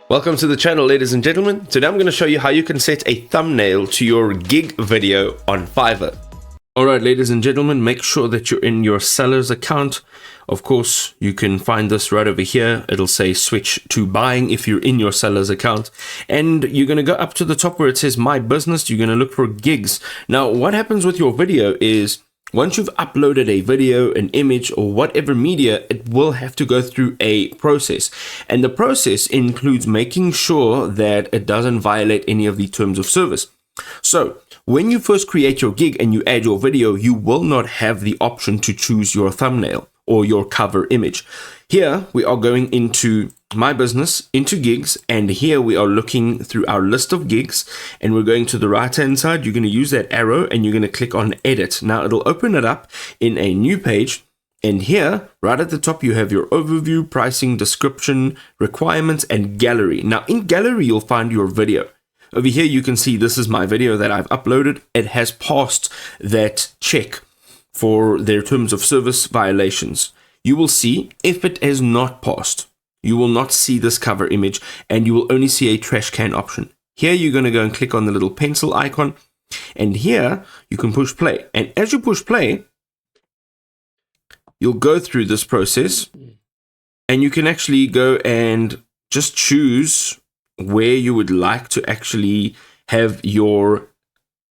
Welcome to the channel, ladies and gentlemen. Today I'm going to show you how you can set a thumbnail to your gig video on Fiverr. Alright, ladies and gentlemen, make sure that you're in your seller's account. Of course, you can find this right over here. It'll say switch to buying if you're in your seller's account. And you're going to go up to the top where it says my business. You're going to look for gigs. Now, what happens with your video is once you've uploaded a video, an image, or whatever media, it will have to go through a process. And the process includes making sure that it doesn't violate any of the terms of service. So when you first create your gig and you add your video, you will not have the option to choose your thumbnail or your cover image. Here we are going into my business, into gigs, and here we are looking through our list of gigs, and we're going to the right hand side. You're going to use that arrow and you're going to click on edit. Now it'll open it up in a new page, and here right at the top you have your overview, pricing, description, requirements, and gallery. Now in gallery you'll find your video. Over here you can see this is my video that I've uploaded. It has passed that check for their terms of service violations. You will see if it has not passed, you will not see this cover image, and you will only see a trash can option. Here you're going to go and click on the little pencil icon, and here you can push play. And as you push play, you'll go through this process, and you can actually go and just choose where you would like to actually have your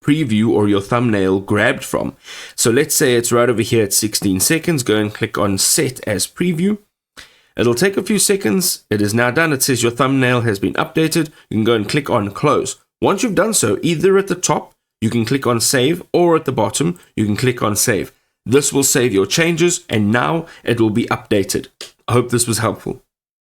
preview or your thumbnail grabbed from. So let's say it's right over here at 16 seconds. Go and click on set as preview. It'll take a few seconds. It is now done. It says your thumbnail has been updated. You can go and click on close. Once you've done so, either at the top you can click on save, or at the bottom you can click on save. This will save your changes, and now it will be updated. I hope this was helpful.